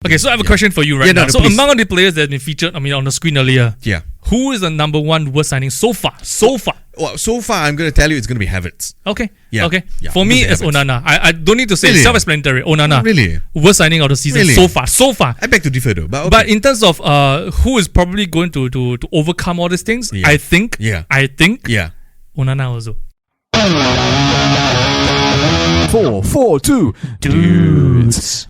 Okay, so I have a question for you right now. So please. among all the players that have been featured, on the screen earlier, who is the number one worst signing so far? Well, so far, I'm going to tell you it's going to be Havertz. Okay. Yeah. Okay. Yeah, For me, it's Havertz. Onana. I don't need to say Really? self-explanatory. Onana. Really? Worst signing of the season Really? so far. I beg to differ though. But, okay. But in terms of who is probably going to overcome all these things, I think Onana also. 4-4-2 Dudes.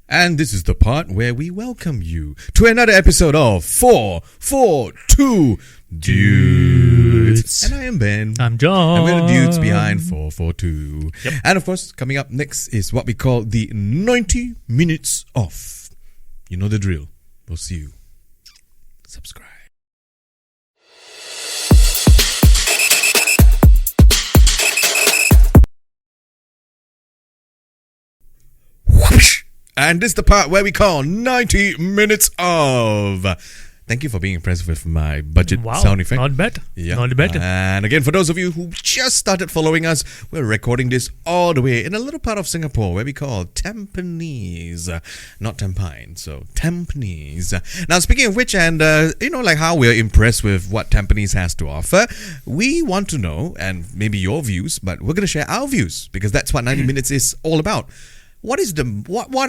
And this is the part where we welcome you to another episode of 442 Dudes. And I am Ben. I'm John. And we're the dudes behind 442. Yep. And of course, coming up next is what we call the 90 minutes off. You know the drill. We'll see you. Subscribe. Whoosh! And this is the part where we call 90 minutes of. Thank you for being impressed with my budget sound effect. Not bad. Yeah. Not bad. And again, for those of you who just started following us, we're recording this all the way in a little part of Singapore where we call Tampines. Not Tampine, so Tampines. Now, speaking of which, and like how we're impressed with what Tampines has to offer, we want to know, and maybe your views, but we're going to share our views because that's what 90 minutes is all about. What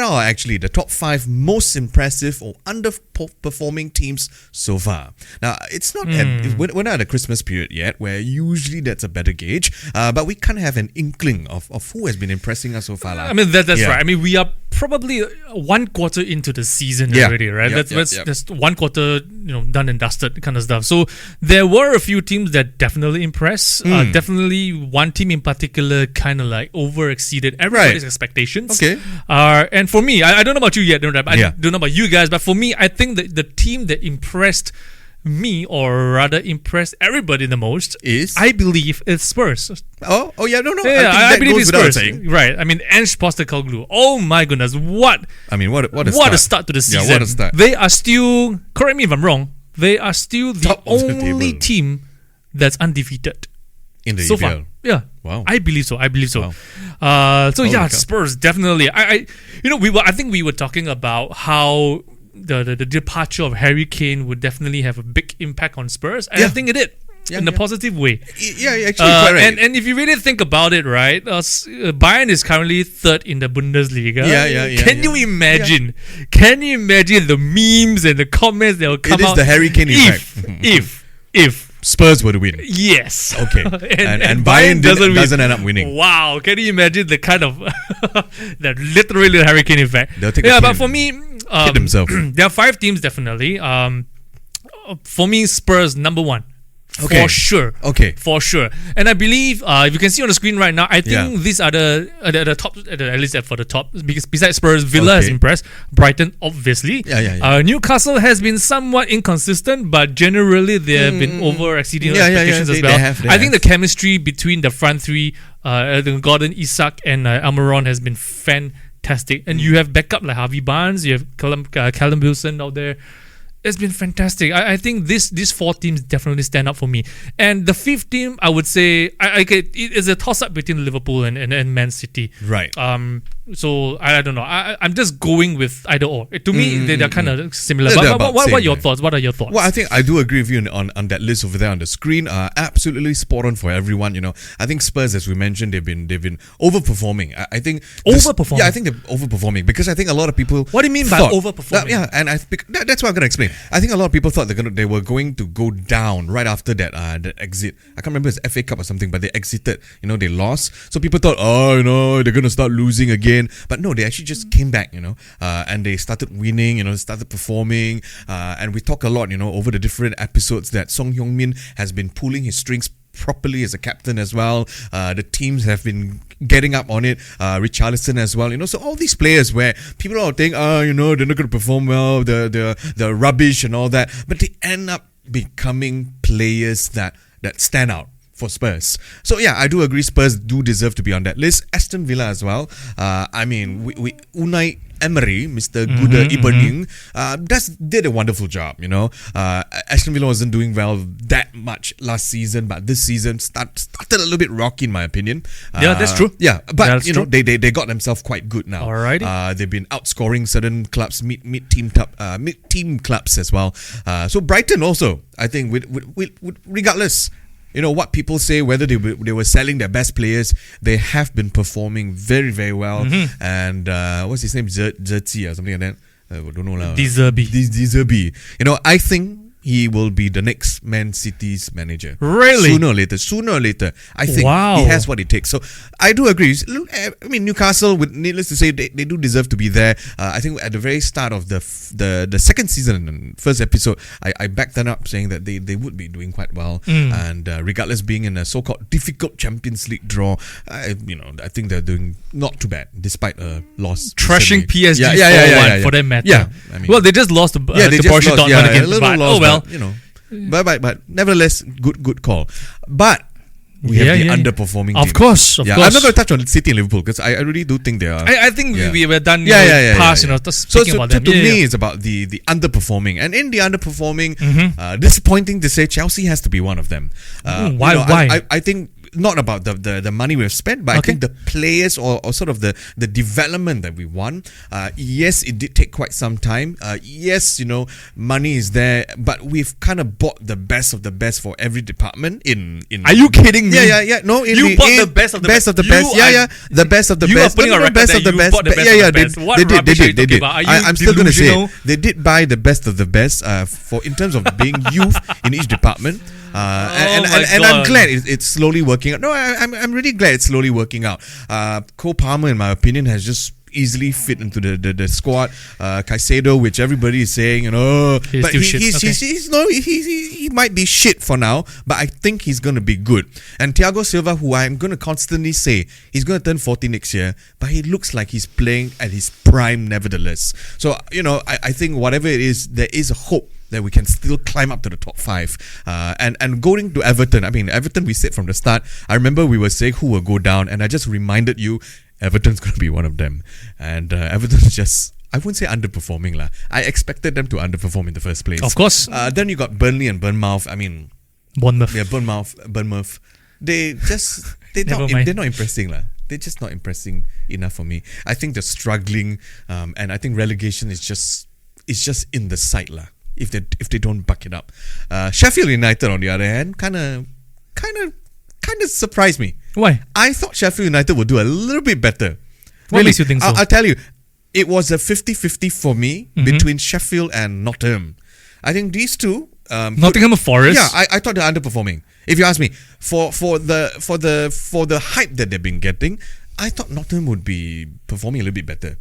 are actually the top 5 most impressive or underperforming teams so far? Now, it's not we're not at the Christmas period yet, where usually that's a better gauge, but we kind of have an inkling of who has been impressing us so far. I mean, that's right. I mean, we are probably 1 quarter into the season already, right? That's 1 quarter, done and dusted kind of stuff. So there were a few teams that definitely impressed. Definitely one team in particular kind of like over-exceeded everybody's expectations. Okay. And for me, I don't know about you yet, I don't know about you guys, but for me, I think that the team that impressed me, or rather impressed everybody the most, I believe it's Spurs. No. I believe it's Spurs. Right. I mean, Ange Postecoglou. Oh my goodness, what a start to the season. Yeah, what a start. They are still, correct me if I'm wrong, they are still the only team that's undefeated in the so EPL. far. Yeah. Wow. I believe so. Wow. Spurs definitely. I think we were talking about how the departure of Harry Kane would definitely have a big impact on Spurs, and I think it did. In a positive way. Yeah, actually, quite right. And if you really think about it, right, Bayern is currently 3rd in the Bundesliga. Can you imagine? Yeah. Can you imagine the memes and the comments that will come out? It is the Harry Kane effect. If Spurs were to win. Yes. Okay. and Bayern doesn't end up winning. Wow. Can you imagine the kind of that literally the Harry Kane effect? But for me, hit himself. There are 5 teams definitely. For me, Spurs number 1. Okay. For sure. Okay. For sure. And I believe, if you can see on the screen right now, I think these are the top, at least for the top, because besides Spurs, Villa has impressed. Brighton, obviously. Newcastle has been somewhat inconsistent, but generally they have been over-exceeding expectations as well. I think the chemistry between the front three, Gordon, Isak, and Almiron has been fantastic. And you have backup like Harvey Barnes, you have Callum Wilson out there. It's been fantastic. I think these 4 teams definitely stand out for me. And the 5th team, I would say, it is a toss-up between Liverpool and Man City. Right. So I don't know. I'm just going with either or. To me, they're kind of similar. What are your thoughts? What are your thoughts? Well, I think I do agree with you on that list over there on the screen. Absolutely spot on for everyone. I think Spurs, as we mentioned, they've been overperforming. I think overperforming. I think they're overperforming because I think a lot of people. What do you mean by overperforming? And that's what I'm going to explain. I think a lot of people thought they were going to go down right after that exit. I can't remember if it's FA Cup or something, but they exited. They lost. So people thought, they're going to start losing again. But no, they actually just came back, and they started winning, started performing. And we talk a lot, over the different episodes that Song Heung-min has been pulling his strings properly as a captain as well. The teams have been getting up on it. Richarlison as well. So all these players where people are thinking, they're not going to perform well, the rubbish and all that. But they end up becoming players that stand out for Spurs. So yeah, I do agree Spurs do deserve to be on that list. Aston Villa as well. I mean, we Unai Emery, Mr. Gude Iberning, did a wonderful job, you know. Aston Villa wasn't doing well that much last season, but this season started a little bit rocky in my opinion. Yeah, that's true. Yeah, but That's you know, true. they got themselves quite good now. Alrighty. They've been outscoring certain clubs, mid team clubs as well. So Brighton also, I think, with regardless, you know, what people say, whether they were selling their best players, they have been performing very, very well. And what's his name? Zerzi or something like that. I don't know. Dizerbi. You know, I think he will be the next Man City's manager. Really? Sooner or later. I think he has what it takes. So I do agree. I mean, Newcastle, needless to say, they do deserve to be there. I think at the very start of the second season, first episode, I backed that up saying that they would be doing quite well. And regardless being in a so-called difficult Champions League draw, I think they're doing not too bad despite a loss. Trashing recently. PSG 4-1 for that matter. Yeah, I mean, well, they just lost to Borussia Dortmund again. But oh well. You know, but nevertheless, good call. But we have the underperforming teams. Of course. I'm not going to touch on City and Liverpool because I really do think they are. I think we were done. Past, you know, just so speaking about to them. me, it's about the underperforming, and in the underperforming, disappointing to say, Chelsea has to be one of them. Why? You know, Why? I think. Not about the money we've spent, but I think the players or sort of the development that we want. Yes, it did take quite some time. Yes, you know, money is there, but we've kind of bought the best of the best for every department. Are you kidding me? Yeah. No, you bought the best of the best. The best. The best of the best. You are putting a record best that of the you best. bought the best of the best. What rubbish are you talking about? Are you I'm still going to say delusional? they did buy the best of the best for in terms of being youth in each department. And I'm glad it's slowly working out. No, I'm really glad it's slowly working out. Cole Palmer, in my opinion, has just easily fit into the squad. Caicedo, which everybody is saying, you know, but he might be shit for now, but I think he's going to be good. And Thiago Silva, who I'm going to constantly say he's going to turn 40 next year, but he looks like he's playing at his prime nevertheless. So, you know, I think whatever it is, there is a hope that we can still climb up to the top 5. And going to Everton, I mean, Everton, we said from the start, I remember we were saying who will go down, and I just reminded you, Everton's going to be one of them. And Everton's just, I wouldn't say underperforming lah. I expected them to underperform in the first place. Of course. Then you got Burnley and Bournemouth. I mean, Bournemouth. Yeah, Bournemouth. They're not impressing lah. They're just not impressing enough for me. I think they're struggling, and I think relegation is just in the sight lah. If they don't buck it up. Sheffield United, on the other hand, kind of surprised me. Why? I thought Sheffield United would do a little bit better. What makes you think so? I'll tell you, it was a 50-50 for me between Sheffield and Nottingham. I think these two. Nottingham Forest. Yeah, I thought they're underperforming. If you ask me, for the hype that they've been getting, I thought Nottingham would be performing a little bit better.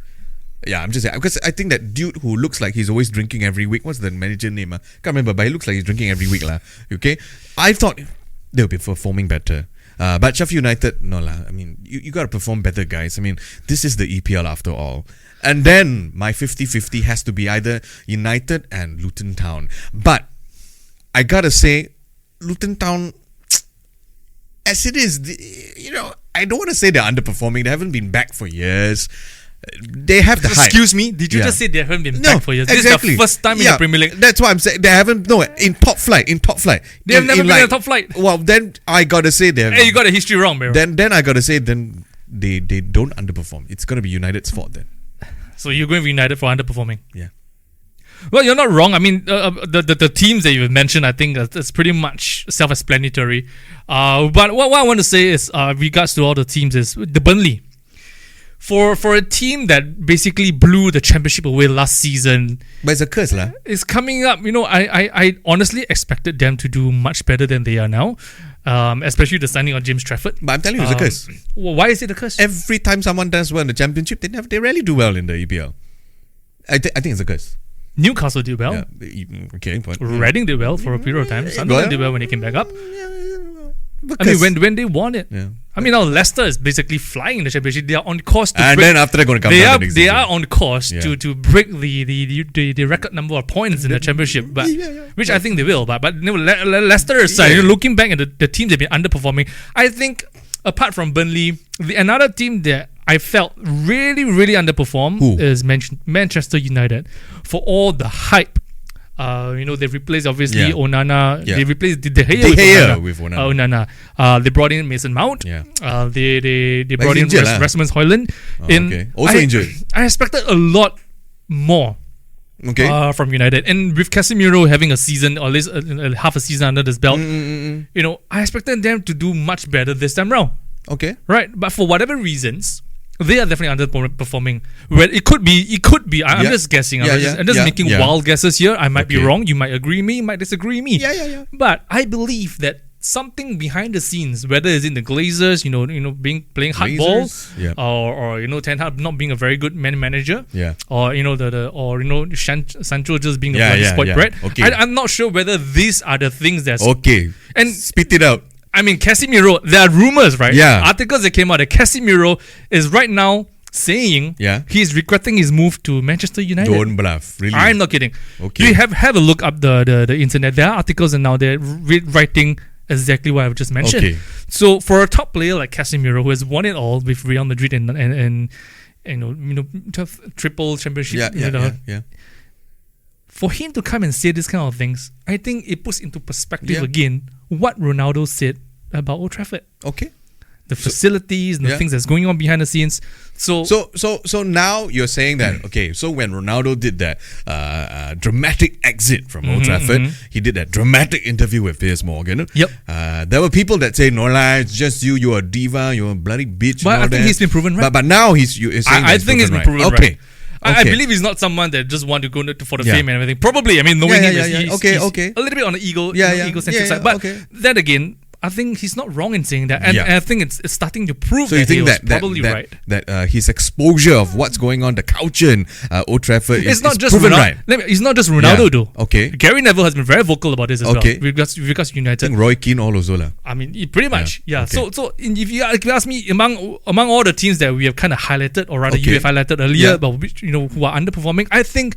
Yeah, I'm just saying, because I think that dude who looks like he's always drinking every week, what's the manager name? Can't remember, but he looks like he's drinking every week lah. Okay, I thought they'll be performing better. But Sheffield United, no lah. I mean, you got to perform better, guys. I mean, this is the EPL after all. And then my 50-50 has to be either United and Luton Town. But I gotta say, Luton Town, as it is, you know, I don't want to say they're underperforming. They haven't been back for years. They have the hype. Excuse me, did you just say they haven't been back for years? Exactly. This is the first time in the Premier League. That's what I'm saying. They haven't, in top flight. They have never been in the top flight. Well, then I gotta say they have. Hey, you got the history wrong, bro. Then I gotta say, then they don't underperform. It's gonna be United's fault then. So you're going with United for underperforming? Yeah. Well, you're not wrong. I mean, the teams that you mentioned, I think that's pretty much self-explanatory. But what I want to say is, regards to all the teams, is the Burnley. For a team that basically blew the championship away last season, but it's a curse lah. It's coming up. You know, I honestly expected them to do much better than they are now, especially the signing of James Trafford. But I'm telling you, it's a curse. Why is it a curse? Every time someone does well in the championship, they rarely do well in the EPL. I think it's a curse. Newcastle did well. Yeah, okay. But, Reading did well for a period of time. Sunderland did well when they came back up. I mean, when they won it. Yeah. I mean, now Leicester is basically flying in the championship. They are on course to and break, then after they're going to come they down are the next they season. are on course Yeah. to break the record number of points in the championship, but which I think they will. But you know, Leicester aside, you know, looking back at the teams they've been underperforming, I think apart from Burnley, another team that I felt really underperformed is Manchester United for all the hype. You know, they've replaced obviously Onana. Yeah. They replaced De Gea with Onana. They brought in Mason Mount. Yeah. They But brought he's in injured lah. Rasmus Højlund. Okay. Also injured. I expected a lot more. Okay. From United, and with Casemiro having a season or at least half a season under his belt, you know, I expected them to do much better this time round. Okay. Right, but for whatever reasons, they are definitely underperforming. Well, it could be. I'm just guessing. I'm just making wild guesses here. I might be wrong. You might agree me. You might disagree me. Yeah. But I believe that something behind the scenes, whether it's in the Glazers, you know, playing hardball, or you know, Ten Hag not being a very good manager, or you know Sancho just being a bloody spoiled brat. Okay. I'm not sure whether these are the things that's Okay. And spit it out. I mean, Casemiro, there are rumors, right? Yeah. Articles that came out that Casemiro is right now saying he's regretting his move to Manchester United. Don't bluff. Really? I'm not kidding. Okay. You have a look up the internet. There are articles and now they're writing exactly what I've just mentioned. Okay. So for a top player like Casemiro, who has won it all with Real Madrid and you know triple championship, for him to come and say this kind of things, I think it puts into perspective again what Ronaldo said about Old Trafford. Okay. The facilities and the things that's going on behind the scenes. So now you're saying that, okay, so when Ronaldo did that dramatic exit from Old Trafford, he did that dramatic interview with Piers Morgan. Yep. There were people that say, no lie, it's just you're a diva, you're a bloody bitch. But I think he's been proven right. But now you're saying I think he's been proven right. Okay. I believe he's not someone that just want to go for the fame and everything. Probably, I mean, knowing him, he's a little bit on the egocentric side. But then again, I think he's not wrong in saying that, and I think it's starting to prove that he was probably right. That his exposure of what's going on, the culture in Old Trafford is not just proven right. It's not just Ronaldo though. Okay. Gary Neville has been very vocal about this as well. With regards to United. I think Roy Keane also lah. I mean, pretty much. Yeah. Okay. So if you ask me, among all the teams that we have kind of highlighted, or rather you have highlighted earlier, but which, you know, who are underperforming, I think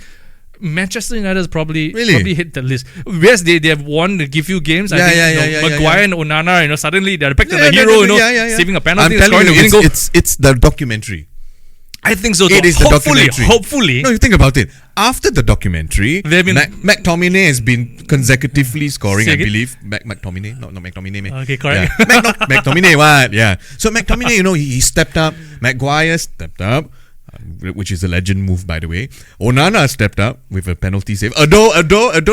Manchester United has probably hit the list. Yes, they have won a few games. I think Maguire and Onana, you know, suddenly they're back to the hero, saving a penalty. I'm telling you, it's the documentary. I think so. It is the documentary. Hopefully. No, you think about it. After the documentary, McTominay has been consecutively scoring, I believe. McTominay, not McTominay. Man. Okay, correct. McTominay, what? Yeah. So McTominay, you know, he stepped up. Maguire stepped up, which is a legend move, by the way. Onana stepped up with a penalty save. Although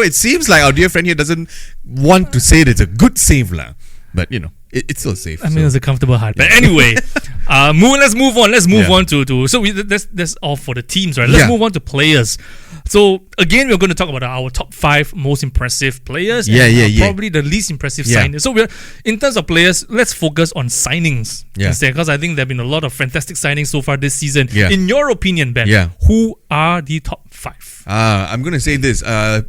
it seems like our dear friend here doesn't want to say that it's a good save, lah. But you know, it's still safe. I mean, it's a comfortable heart. But anyway, let's move on. Let's move on to so that's all for the teams, right? Let's move on to players. So again, we're going to talk about our top 5 most impressive players. Probably the least impressive signings. So we're in terms of players, let's focus on signings instead, because I think there have been a lot of fantastic signings so far this season. In your opinion, Ben, who are the top 5? I'm going to say this. I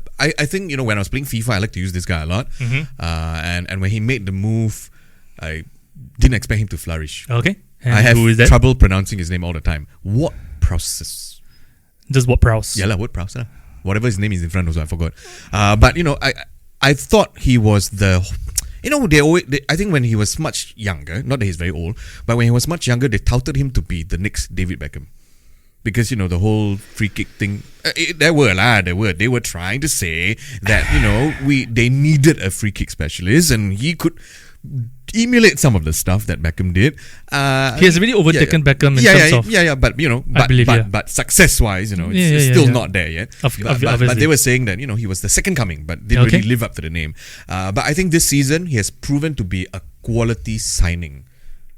think, you know, when I was playing FIFA, I like to use this guy a lot. And when he made the move, I didn't expect him to flourish. Okay. And I have who is that? trouble pronouncing his name all the time. What Prowse? Just what Prowse? Yeah, what Prowse? Whatever his name is in front also, I forgot. But you know, I thought he was the. You know, I think when he was much younger, not that he's very old, but when he was much younger, they touted him to be the next David Beckham. Because, you know, the whole free kick thing, they were trying to say that, you know, they needed a free kick specialist and he could emulate some of the stuff that Beckham did. He has really overtaken Beckham in terms of... but you know, but success-wise, you know, it's still not there yet. But they were saying that, you know, he was the second coming, but didn't really live up to the name. But I think this season, he has proven to be a quality signing.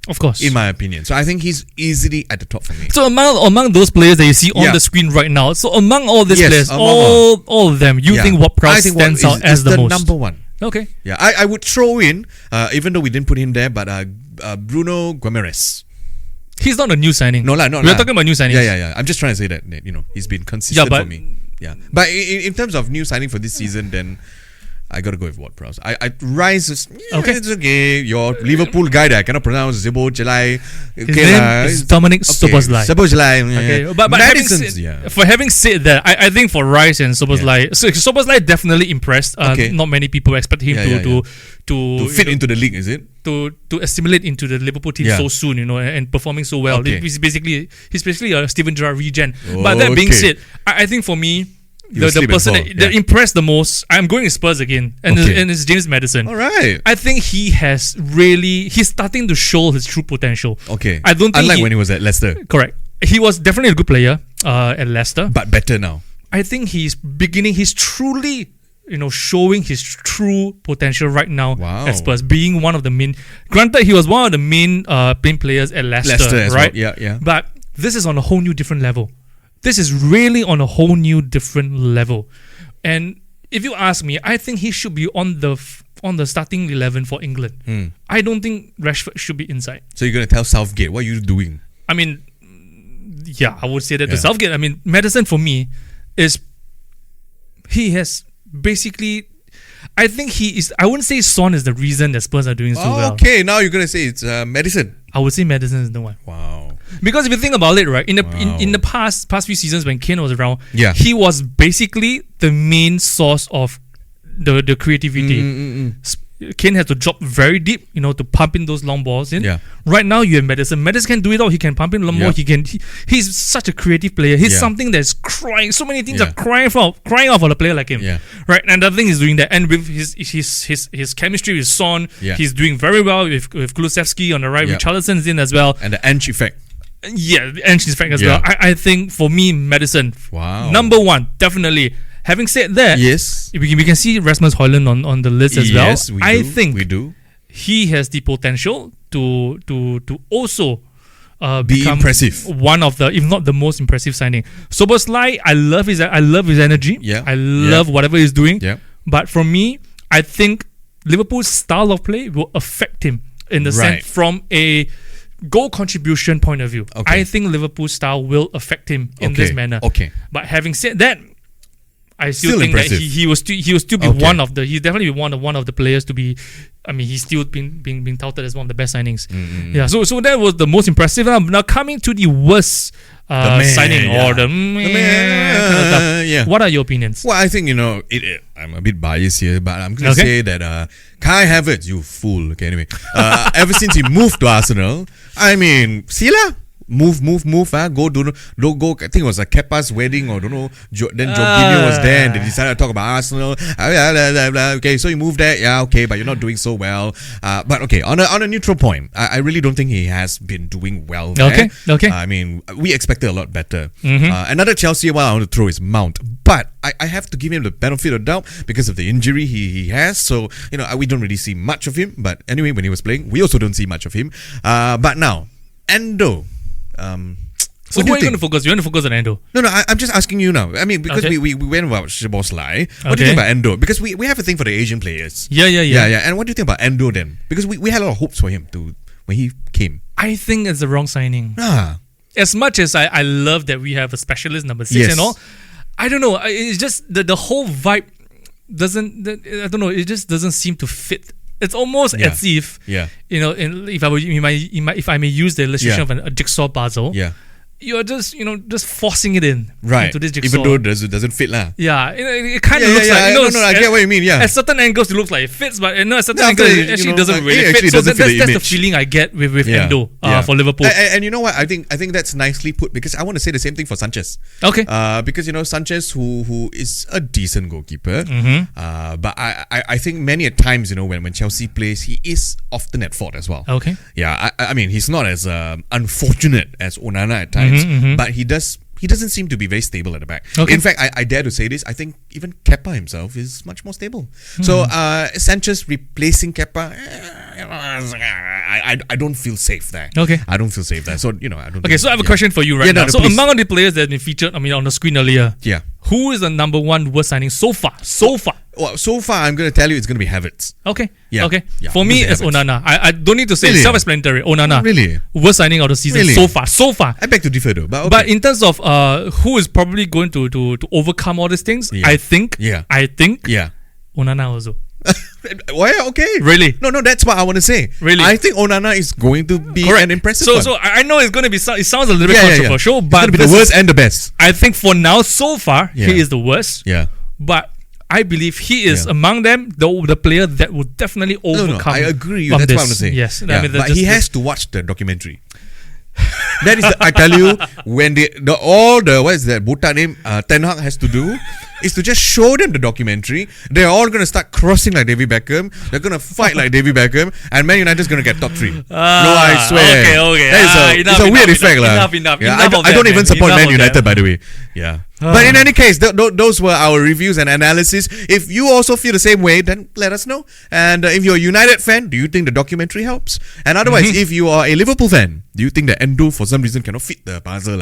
Of course. In my opinion. So I think he's easily at the top for me. So among those players that you see on the screen right now, so among all these players, all of them, you think what Prowse stands out as the most? Number one. Okay. Yeah, I would throw in, even though we didn't put him there, but Bruno Guimaraes. He's not a new signing. No, we're talking about new signings. Yeah. I'm just trying to say that, you know, he's been consistent for me. Yeah. But in terms of new signing for this season, then I gotta go with Ward-Prowse. Rice is it's okay. Your Liverpool guy that I cannot pronounce Szoboszlai. His name is Dominic Szoboszlai. Szoboszlai. Okay, but having said that, I think for Rice and Szoboszlai, so Szoboszlai definitely impressed. Not many people expect him to fit into the league, is it? To assimilate into the Liverpool team so soon, and performing so well. He's basically a Steven Gerrard regen. But that being said, I think for me, the person that impressed the most, I'm going with Spurs again, and it's James Maddison. All right. I think he's starting to show his true potential. Okay. I don't think unlike when he was at Leicester. Correct. He was definitely a good player at Leicester, but better now. I think he's truly showing his true potential right now at Spurs, being one of the main. Granted, he was one of the main main players at Leicester, right? Well. Yeah. But this is on a whole new different level. This is really on a whole new different level. And if you ask me, I think he should be on the starting 11 for England. I don't think Rashford should be inside. So you're gonna tell Southgate, what are you doing? I mean, yeah, I would say that to Southgate. I mean, Maddison for me he has basically, I think he is. I wouldn't say Son is the reason that Spurs are doing so well. Okay, now you're gonna say it's Maddison. I would say Maddison is the one. Wow. Because if you think about it, right, in the past few seasons when Kane was around, he was basically the main source of the creativity. Kane had to drop very deep, to pump in those long balls in. Right now you have Maddison. Maddison can do it all. He can pump in long ball. He's such a creative player. He's something that's crying. So many teams are crying out for a player like him. Right, and I think he's doing that. And with his chemistry with Son, he's doing very well with Kulusevski on the right, with Richarlison's in as well, and the Ange effect. Yeah, the Ange effect as well. I think for me, Maddison, number one, definitely. Having said that, we can see Rasmus Højlund on the list as well. Yes, I think he has the potential to also be become impressive. One of the, if not the most impressive signing. Szoboszlai, I love his energy. I love whatever he's doing. But for me, I think Liverpool's style of play will affect him in the sense from a goal contribution point of view. I think Liverpool's style will affect him in this manner. But having said that, I still think impressive. That he will still be one of the. He's definitely one of the players to be. I mean, he's still being touted as one of the best signings. Yeah. So that was the most impressive. Now coming to the worst signing or the kind of stuff. What are your opinions? Well, I think I'm a bit biased here, but I'm going to say that Kai Havertz, you fool. Okay, anyway, ever since he moved to Arsenal, I mean, see lah. Move. Go. I think it was Kepa's wedding, or don't know. Then Jorginho was there, and they decided to talk about Arsenal. Okay, so you moved there, but you're not doing so well. But okay, on a neutral point, I really don't think he has been doing well there. Okay. I mean, we expected a lot better. Another Chelsea one I want to throw is Mount, but I have to give him the benefit of doubt because of the injury he has. So we don't really see much of him. But anyway, when he was playing, we also don't see much of him. But now, Endo. So who are you going to focus? You want to focus on Endo? No, I'm just asking you now. I mean, because we went about Szoboszlai. What do you think about Endo? Because we have a thing for the Asian players. Yeah. And what do you think about Endo then? Because we had a lot of hopes for him when he came. I think it's the wrong signing. As much as I love that we have a specialist number 6 and all, I don't know. It's just the whole vibe doesn't. I don't know. It just doesn't seem to fit. It's almost as if, if I may use the illustration of a jigsaw puzzle, you're just forcing it in into this jigsaw. Even though it doesn't fit lah. Yeah, it kind of looks like. I get what you mean. Yeah. At certain angles, it looks like it fits, but at certain angles, it actually doesn't really fit. So that's the feeling I get with Endo for Liverpool. And you know what? I think that's nicely put, because I want to say the same thing for Sanchez. Okay. Because Sanchez, who is a decent goalkeeper, but I think many a times when Chelsea plays, he is often at fault as well. Okay. Yeah. I mean, he's not as unfortunate as Onana at times. But he doesn't seem to be very stable at the back. In fact, I dare to say this, I think even Kepa himself is much more stable. So Sanchez replacing Kepa, I don't feel safe there. I don't feel safe there. So I don't. Okay, so I have a question for you right now. So please. Among the players that have been featured, on the screen earlier, who is the number one worst signing so far? Well, so far I'm going to tell you it's going to be Havertz. Okay. For me, it's Onana. I don't need to say it's self-explanatory. Onana. Really? Worst signing of the season so far. I beg to differ though. But in terms of who is probably going to overcome all these things, I think Onana also. Well, okay. Really? No, that's what I want to say. Really? I think Onana is going to be an impressive one. So I know it's going to be. It sounds a little bit controversial, but it's going to be the worst and the best. I think for now, so far, he is the worst. Yeah. But I believe he is among them, the player that will definitely overcome. I agree. That's what I'm saying. Yes. Yeah. But he has to watch the documentary. That is, I tell you, when what is that Buta name Ten Hag has to do is to just show them the documentary. They're all going to start crossing like David Beckham. They're going to fight like David Beckham, and Man United is going to get top 3. No, I swear. Okay. It's a weird effect, Enough. I don't even support Man United, by the way. Yeah. But in any case, those were our reviews and analysis. If you also feel the same way, then let us know. And if you're a United fan, do you think the documentary helps? And otherwise, if you are a Liverpool fan, do you think that Endo for some reason cannot fit the puzzle?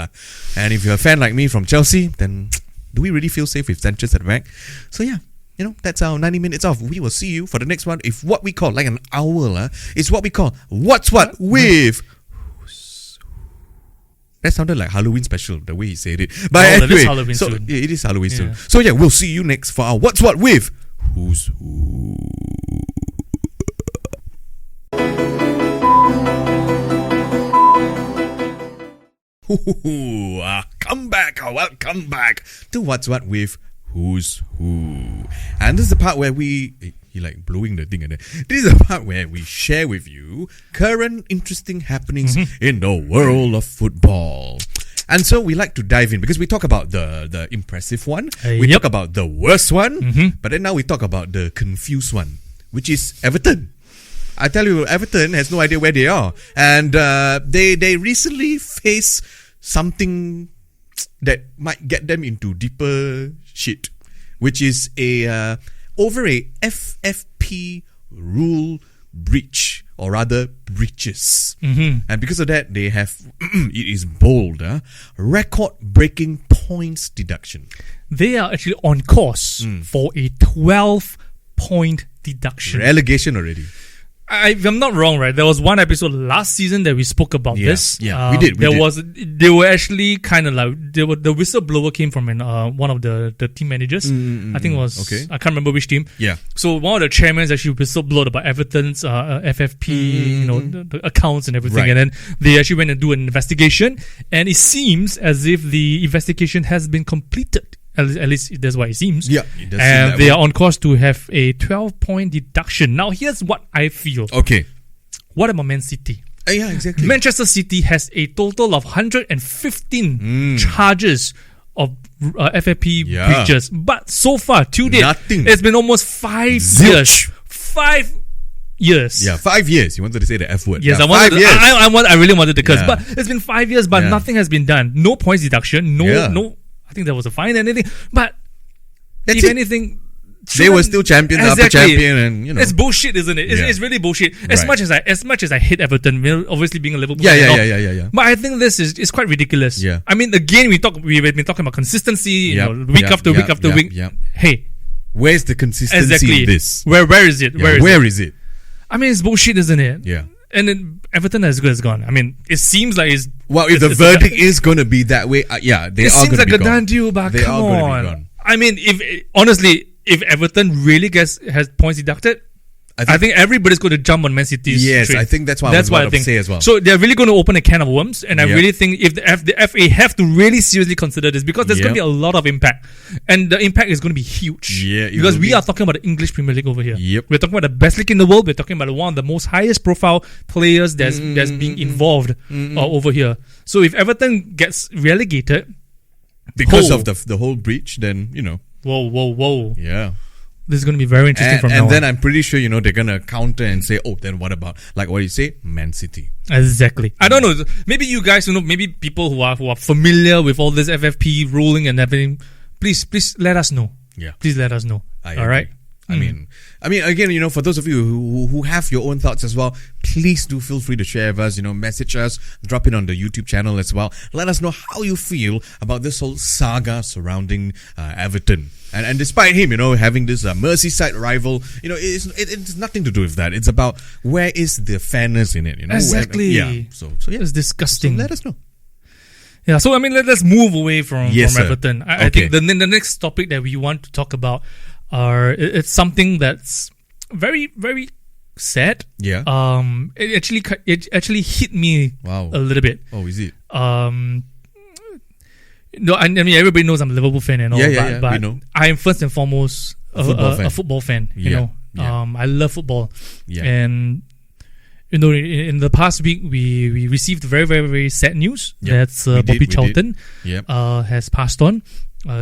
And if you're a fan like me from Chelsea, then do we really feel safe with Sanchez at the back? So yeah, that's our 90 minutes off. We will see you for the next one. If what we call, like an hour, is what we call What's What with... That sounded like Halloween special, the way he said it. But anyway, it is Halloween soon. Yeah, it is Halloween soon. So yeah, we'll see you next for our What's What with Who's Who. Welcome back to What's What with Who's Who. And this is the part where he like blowing the thing. This is the part where we share with you current interesting happenings in the world of football. And so we like to dive in because we talk about the impressive one, we talk about the worst one, but then now we talk about the confused one, which is Everton. I tell you, Everton has no idea where they are, and they recently faced something that might get them into deeper shit, which is over a FFP rule breach, or rather breaches. And because of that, they have, it is bold, record-breaking points deduction. They are actually on course for a 12-point deduction. Relegation already. If I'm not wrong, right? There was one episode last season that we spoke about this. Yeah, we did. They were actually kind of like the whistleblower came from one of the team managers. I think it was I can't remember which team. Yeah. So one of the chairmen actually whistleblowed about Everton's FFP, the accounts and everything, Right. and then they actually went and do an investigation, and it seems as if the investigation has been completed. At least that's what it seems. Yeah, it does and seem they that are on course to have a 12-point deduction. Now, here's what I feel. Okay. What about Man City? Yeah, exactly. Manchester City has a total of 115 charges of FFP breaches. But so far, to date, nothing. It's been almost 5 years. 5 years. Yeah, 5 years. You wanted to say the F word. Yes, yeah, I really wanted to curse. Yeah. But it's been 5 years, but nothing has been done. No points deduction. No. I think there was a fine and anything. But if anything, they were still champions after champion, and it's bullshit, isn't it? It's really bullshit. As much as I hate Everton, obviously being a Liverpool fan, yeah. But I think this is quite ridiculous. Yeah. I mean, again, we've been talking about consistency, week after week. Yep. Hey, where's the consistency in this? Where is it? Where is it? I mean, it's bullshit, isn't it? Yeah. And then Everton as good as gone. I mean, it seems like it's... Well, if the verdict is going to be that way, they are going to be gone. It seems like a done deal, but they come are on. Be gone. I mean, if Everton really has points deducted, I think everybody's going to jump on Man City's train. I think that's what I was about to say as well. So they're really going to open a can of worms, and I really think if the FA have to really seriously consider this, because there's going to be a lot of impact, and the impact is going to be huge. Yeah, because we are talking about the English Premier League over here. Yep. We're talking about the best league in the world. We're talking about one of the most highest profile players that's being involved over here. So if Everton gets relegated because of the whole breach, then Whoa. Yeah. This is going to be very interesting from now on. And then I'm pretty sure, they're going to counter and say, oh, then what about, like what you say, Man City. Exactly. I don't know. Maybe you guys, maybe people who are familiar with all this FFP ruling and everything, please let us know. Yeah. Please let us know. All right? I mean, again, for those of you who have your own thoughts as well, please do feel free to share with us, message us, drop it on the YouTube channel as well. Let us know how you feel about this whole saga surrounding Everton. And despite him, having this Merseyside rival, it's nothing to do with that. It's about where is the fairness in it, Exactly. So it's disgusting. So let us know. Yeah, so let's move away from Everton. I Okay. think the next topic that we want to talk about It's something that's very, very sad. Yeah. It actually hit me a little bit. Oh, is it? No, I mean everybody knows I'm a Liverpool fan and all, but we know. I am first and foremost a football fan. You know, I love football, and in the past week we received very, very, very sad news that Bobby Charlton has passed on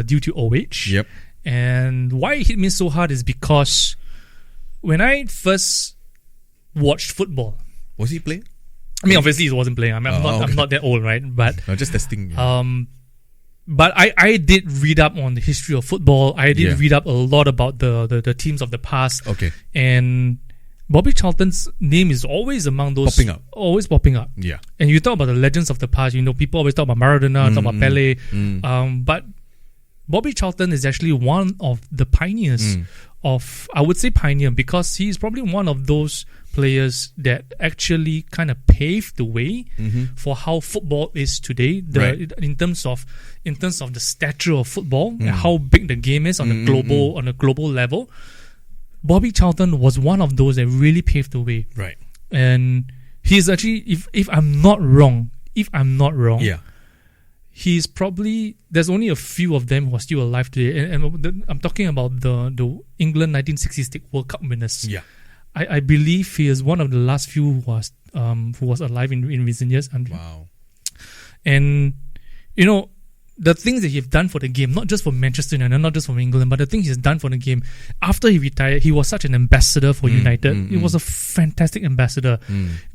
due to old age. Yep. And why it hit me so hard is because when I first watched football, was he playing? I mean, obviously he wasn't playing. I'm not that old, right? But just testing. But I did read up on the history of football. I did read up a lot about the teams of the past. Okay. And Bobby Charlton's name is always among those always popping up. Yeah. And you talk about the legends of the past, people always talk about Maradona, talk about Pele. But Bobby Charlton is actually one of the pioneers of, I would say pioneer, because he's probably one of those players that actually kind of paved the way for how football is today. In terms of the stature of football, and how big the game is on a global level. Bobby Charlton was one of those that really paved the way. Right. And he's actually, if I'm not wrong, he's probably, there's only a few of them who are still alive today. And I'm talking about the England 1966 World Cup winners. Yeah. I believe he is one of the last few who was alive in recent years. Wow. And, the things that he's done for the game, not just for Manchester United, not just for England, but the things he's done for the game. After he retired, he was such an ambassador for United. He was a fantastic ambassador.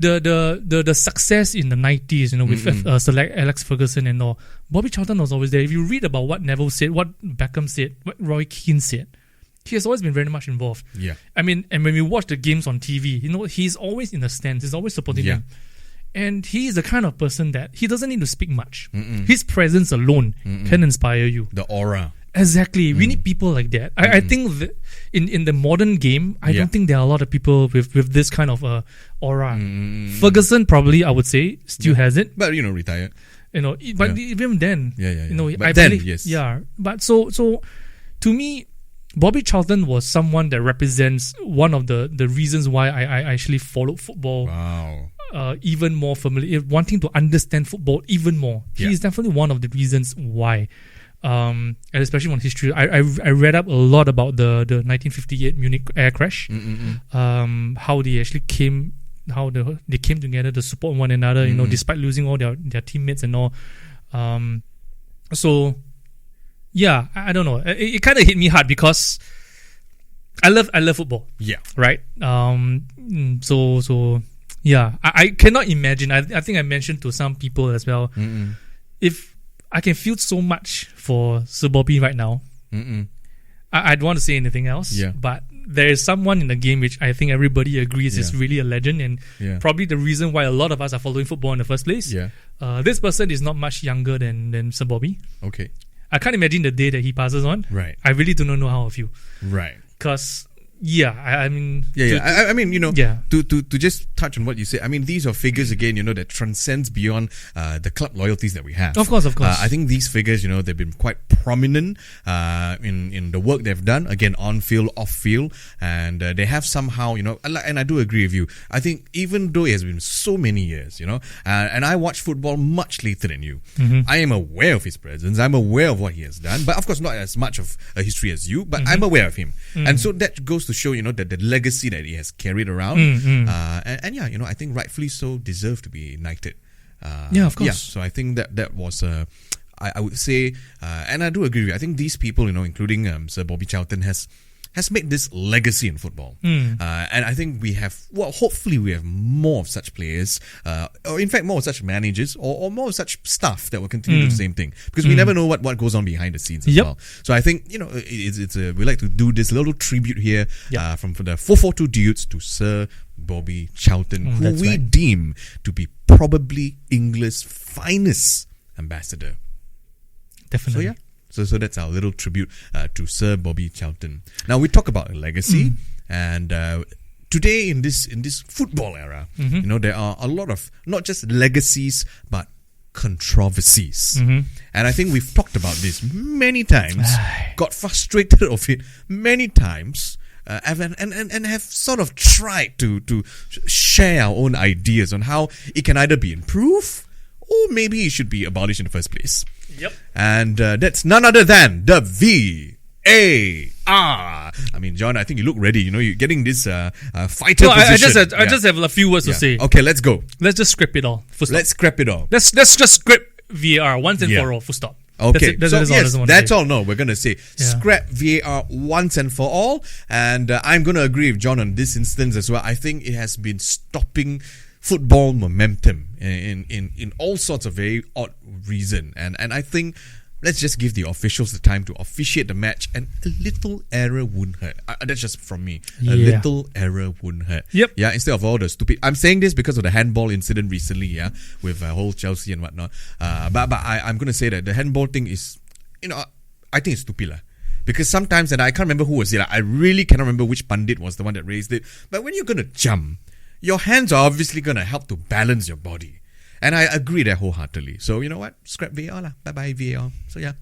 The success in the 90s, with select Alex Ferguson and all. Bobby Charlton was always there. If you read about what Neville said, what Beckham said, what Roy Keane said, he has always been very much involved. Yeah. I mean, and when we watch the games on TV, he's always in the stands. He's always supporting them. And he is the kind of person that he doesn't need to speak much. His presence alone can inspire you. The aura. Exactly. We need people like that. I think that in the modern game, I don't think there are a lot of people with this kind of aura. Ferguson probably, I would say, still has it. But, retired. But even then, But then, yes. Yeah. But so to me, Bobby Charlton was someone that represents one of the reasons why I actually followed football. Wow. Even more familiar, wanting to understand football even more. He is definitely one of the reasons why. And especially on history, I read up a lot about the 1958 Munich air crash. How they actually came together to support one another. Despite losing all their teammates and all. So yeah, I don't know. It kind of hit me hard because I love football. Yeah. Right. So. Yeah, I cannot imagine. I think I mentioned to some people as well. If I can feel so much for Sir Bobby right now, I don't want to say anything else. Yeah. But there is someone in the game which I think everybody agrees is really a legend and probably the reason why a lot of us are following football in the first place. Yeah. This person is not much younger than Sir Bobby. Okay. I can't imagine the day that he passes on. Right. I really do not know how I feel. Right. Because I mean... To just touch on what you said, I mean, these are figures, again, that transcends beyond the club loyalties that we have. Of course. I think these figures, they've been quite prominent in the work they've done, again, on field, off field, and they have somehow, and I do agree with you. I think even though it has been so many years, and I watch football much later than you, I am aware of his presence, I'm aware of what he has done, but of course not as much of a history as you, but I'm aware of him. And so that goes to show, that the legacy that he has carried around, I think rightfully so deserve to be knighted. Of course. So I think that was I would say, and I do agree with you. I think these people, including Sir Bobby Charlton, has made this legacy in football. And I think we have, hopefully we have more of such players, or in fact more of such managers, or more of such staff that will continue to do the same thing. Because we never know what goes on behind the scenes as well. So I think, we like to do this little tribute here from the 442 Dudes to Sir Bobby Charlton, who we deem to be probably England's finest ambassador. Definitely. So yeah. So that's our little tribute to Sir Bobby Charlton. Now we talk about a legacy, and today in this football era, there are a lot of not just legacies but controversies. And I think we've talked about this many times, got frustrated of it many times, and have sort of tried to share our own ideas on how it can either be improved or maybe it should be abolished in the first place. Yep. And that's none other than the VAR. I mean, John, I think you look ready. You know, you're getting this fighter position. I just have a few words to say. Okay, let's go. Let's just scrap it all. Let's scrap it all. Let's just scrap VAR once and for all. Full stop. Okay, that's all. all. No, we're going to say scrap VAR once and for all. And I'm going to agree with John on this instance as well. I think it has been stopping football momentum in all sorts of very odd reason. And I think let's just give the officials the time to officiate the match, and a little error wouldn't hurt. That's just from me. A little error wouldn't hurt. Yep. Yeah, instead of all the stupid... I'm saying this because of the handball incident recently, with whole Chelsea and whatnot. But I'm going to say that the handball thing is, I think it's stupid. Because sometimes, and I can't remember who was it, I really cannot remember which pundit was the one that raised it. But when you're going to jump, your hands are obviously going to help to balance your body. And I agree there wholeheartedly. So, you know what? Scrap VAR lah. Bye-bye VAR. So, yeah.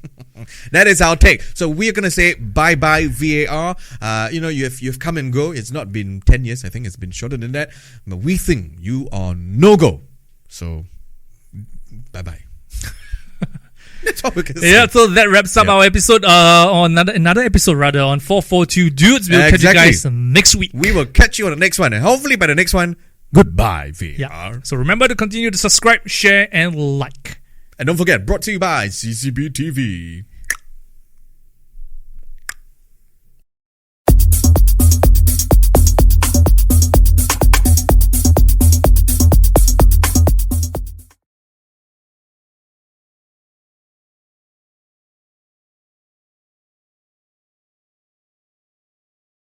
That is our take. So, we're going to say bye-bye VAR. You've come and go. It's not been 10 years. I think it's been shorter than that. But we think you are no-go. So, bye-bye. That's all we can say. Yeah, so that wraps up our episode on another episode rather on 442 Dudes. We'll catch you guys next week. We will catch you on the next one. And hopefully by the next one, goodbye, VR. Yeah. So remember to continue to subscribe, share, and like. And don't forget, brought to you by CCB TV.